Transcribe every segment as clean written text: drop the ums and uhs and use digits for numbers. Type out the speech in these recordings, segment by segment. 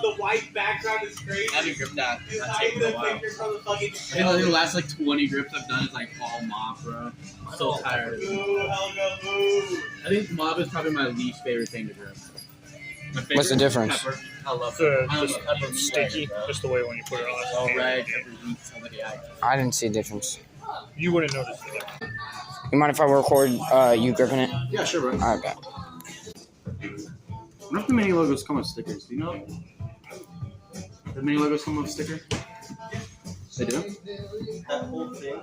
The white background is crazy. I haven't gripped that. It's That's not taken even a a while. picture from the fucking I think the last like 20 grips I've done is like all mob, bro. I'm so tired. Boo, Helga, boo. I think mob is probably my least favorite thing to grip. My favorite What's the difference? Pepper. I love It's a, I just love a sticky, just the way when you put it on. all red, pepper, heat, somebody else. I didn't see a difference. You wouldn't notice it. You mind if I record you gripping it? Yeah, sure, bro. Okay. I wonder if the mini logos come with stickers. Do you know? The mini logos come with a sticker? They do? That whole thing.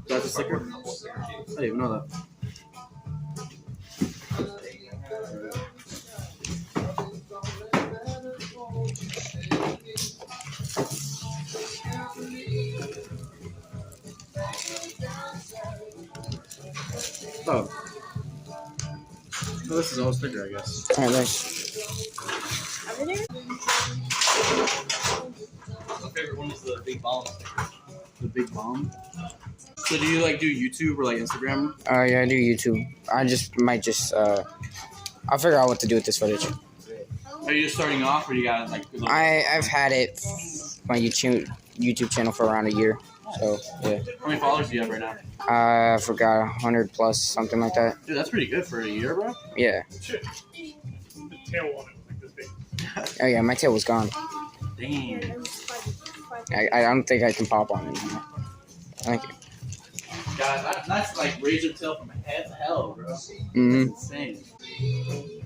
That's a sticker? I didn't even know that. Oh. Oh, this is all a sticker, I guess. Alright, thanks. My favorite one is the big bomb sticker. The big bomb? So do you like do YouTube or like Instagram? Yeah, I do YouTube. I'll figure out what to do with this footage. Are you just starting off or you got like I've had it, my YouTube channel for around a year. So, yeah. how many followers do you have right now? I forgot 100 plus, something like that. Dude, that's pretty good for a year, bro. Yeah. Shit. The tail on it was like this big. Oh, yeah, my tail was gone. Damn. I don't think I can pop on it anymore. Thank you. God, that's like razor tail from head to hell, bro. Mm-hmm. That's insane.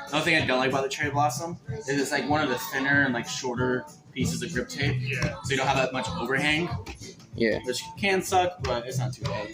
Another thing I don't like about the cherry blossom is it's like one of the thinner and like shorter pieces of grip tape, Yeah. so you don't have that much overhang, Yeah. which can suck, but it's not too bad.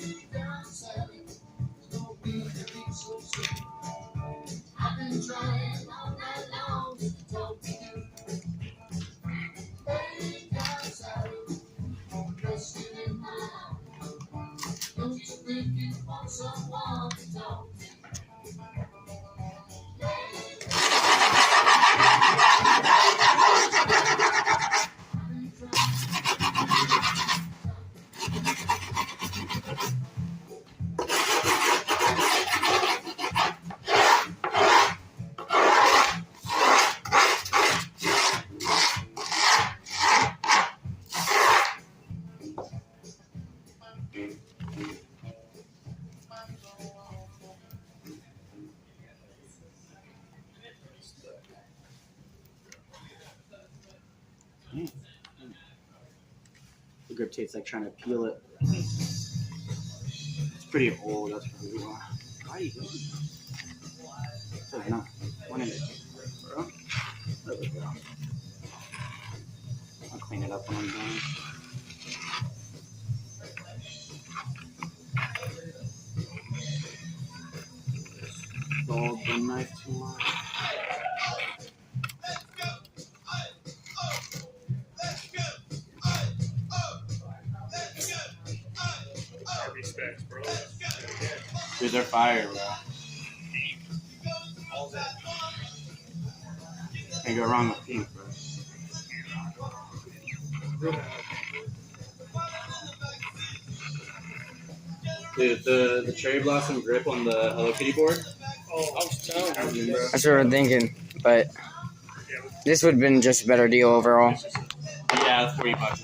The grip tape's like trying to peel it. It's pretty old, that's probably why. Why are you doing that? It's not one in it, bro. There we go. I'll clean it up when I'm done. Dulled the knife too much. Respects, bro. Dude, they're fire, bro. All that. Can't go wrong with pink, bro. Dude, the cherry blossom grip on the Hello Kitty board. Oh, I was telling you, bro. That's what I'm thinking, but this would have been just a better deal overall. Yeah, it's $40.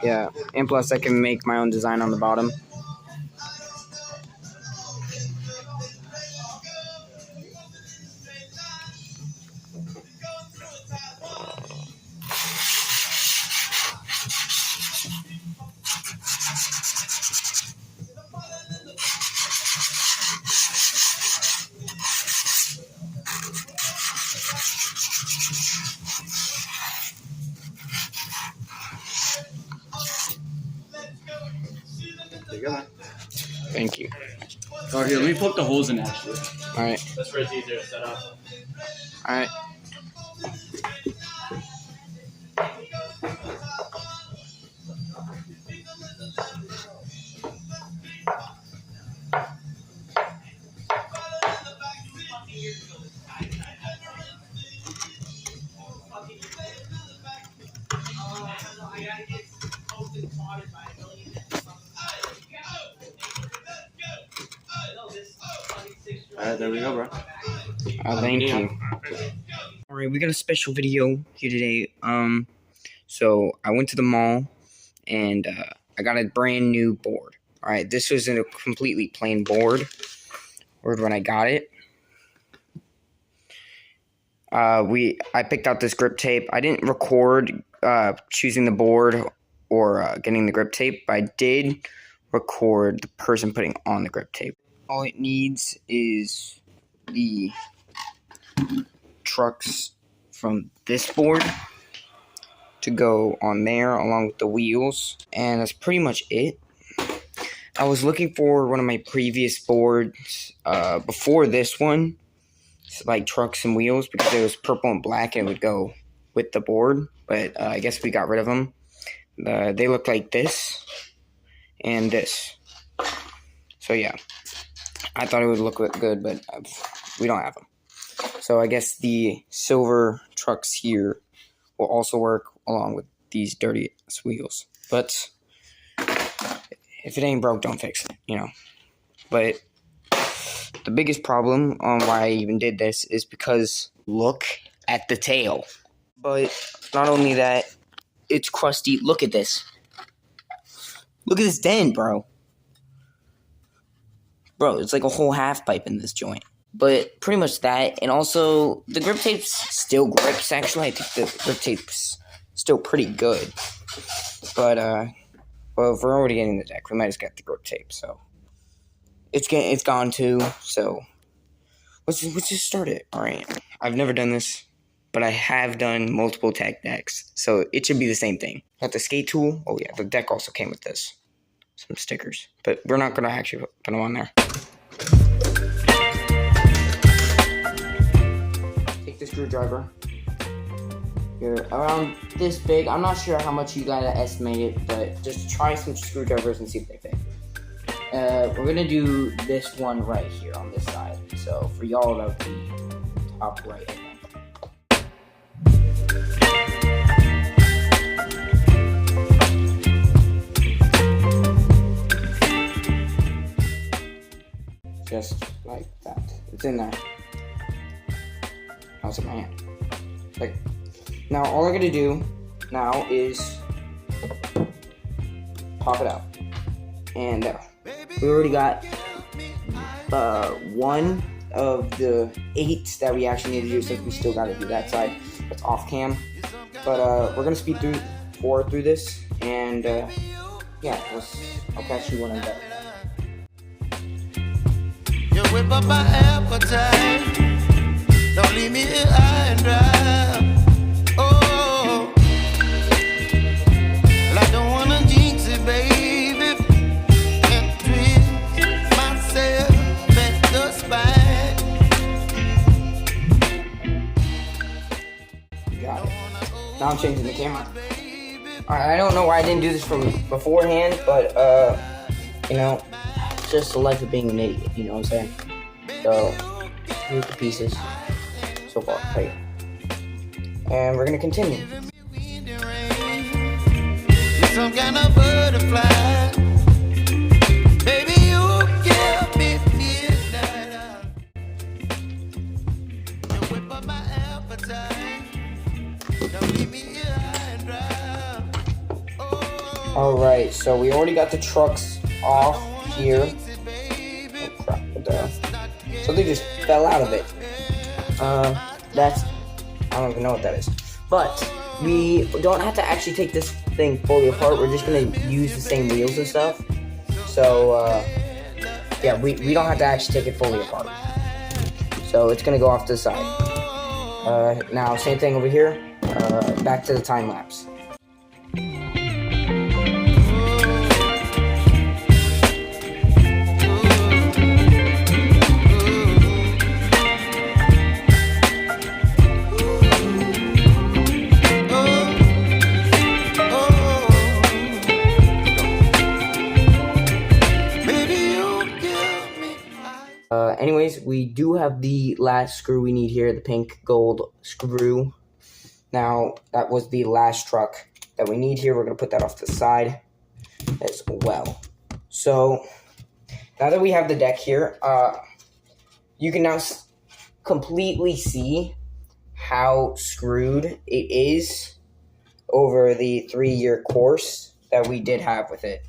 Yeah, and plus I can make my own design on the bottom. There you go. Thank you. Oh, here, let me poke the holes in actually. Alright, That's where it's easier to set up. alright. Alright, there we go, bro. Thank you. Alright, we got a special video here today. So I went to the mall and I got a brand new board. Alright, this was a completely plain board. When I got it. I picked out this grip tape. I didn't record choosing the board or getting the grip tape, but I did record the person putting on the grip tape. All it needs is the trucks from this board to go on there along with the wheels, and that's pretty much it. I was looking for one of my previous boards before this one, like trucks and wheels, because it was purple and black and it would go with the board, but I guess we got rid of them. They look like this and this. So yeah, I thought it would look good, but we don't have them. So I guess the silver trucks here will also work along with these dirty wheels. But if it ain't broke, don't fix it, you know. But the biggest problem on why I even did this is because look at the tail. But not only that, it's crusty. Look at this. Look at this dent, bro. Bro, it's like a whole half pipe in this joint. But pretty much that, and also the grip tape's still grips. Actually, I think the grip tape's still pretty good. But well, if we're already getting the deck, we might just get the grip tape. So it's gone too. So let's just start it. All right. I've never done this, but I have done multiple tech decks, so it should be the same thing. Got the skate tool. Oh yeah, the deck also came with this. Some stickers, but we're not gonna actually put them on there. Take the screwdriver. You're around this big. I'm not sure how much you gotta estimate it, but just try some screwdrivers and see if they fit. We're gonna do this one right here on this side. So for y'all, that would be top right, I think. Just like that. It's in there. Now it's in my hand. Like, now all I'm gonna do now is pop it out. And there. We already got one of the 8 that we actually need to do, since we still gotta do that side. That's off cam. But we're gonna speed through 4 through this, and yeah, I'll catch you when I'm done. You whip up my appetite. Don't leave me here high and dry. Oh, well, I don't wanna jinx it, baby, and twist myself at the spine. Got it. Now I'm changing the camera. Alright, I don't know why I didn't do this from beforehand, but you know, just the life of being an idiot, you know what I'm saying? So, here's the pieces so far, right? And we're gonna continue. You're some kind of butterfly. Baby, you give me midnight. You whip up my appetite. Don't leave me here high and dry. Oh, Alright, so we already got the trucks off here. Oh crap, what the hell? So they just fell out of it. That's, I don't even know what that is. But we don't have to actually take this thing fully apart. We're just gonna use the same wheels and stuff. So yeah, we don't have to actually take it fully apart. So it's gonna go off to the side. Now same thing over here. Back to the time lapse. Anyways, we do have the last screw we need here, the pink gold screw. Now, that was the last truck that we need here. We're going to put that off to the side as well. So, now that we have the deck here, you can now completely see how screwed it is over the 3-year course that we did have with it.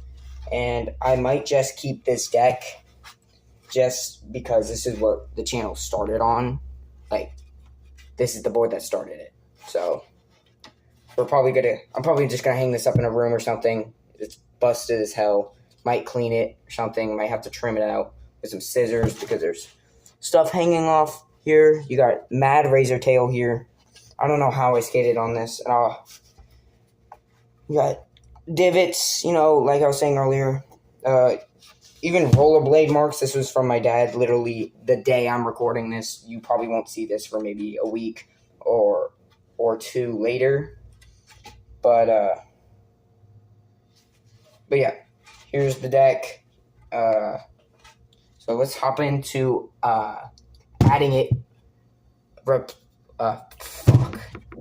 And I might just keep this deck just because this is what the channel started on. Like, this is the board that started it. So I'm probably just gonna hang this up in a room or something. It's busted as hell. Might clean it or something. Might have to trim it out with some scissors because there's stuff hanging off here. You got mad razor tail here. I don't know how I skated on this. You got divots, like I was saying earlier. Even rollerblade marks. This was from my dad literally the day I'm recording this. You probably won't see this for maybe a week or two later. But yeah, here's the deck. So let's hop into adding it. Fuck.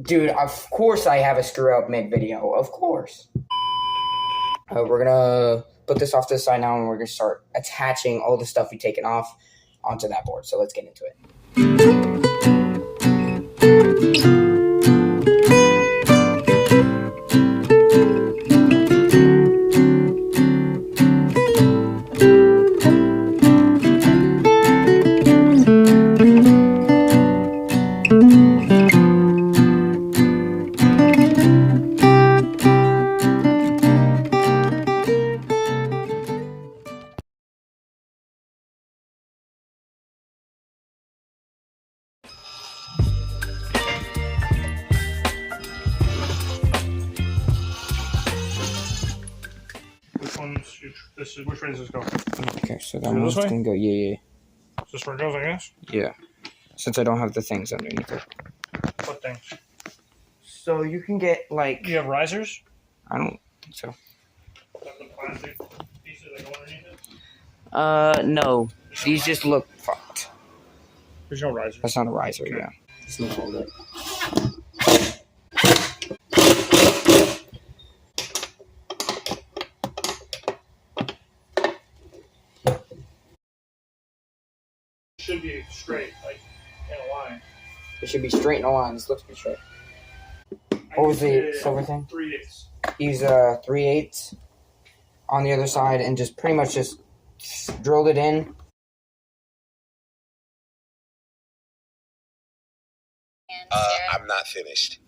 Dude, of course I have a screw up mid video. Of course. We're gonna put this off to the side now, and we're gonna start attaching all the stuff we've taken off onto that board. So let's get into it. Which way does this go? Okay, so that Go this one's way? gonna go, yeah. Is this where it goes, I guess? Yeah. Since I don't have the things underneath it. What thing? So you can get, like... You have risers? I don't think so. Like the plastic pieces that go underneath it? No. These just look fucked. There's no risers. That's not a riser, yeah. Just need to hold it. Should be straight, like in a line. It should be straight in a line. This looks pretty straight. What was the silver thing? 3/8. Use 3/8 on the other side and just pretty much just drilled it in. I'm not finished.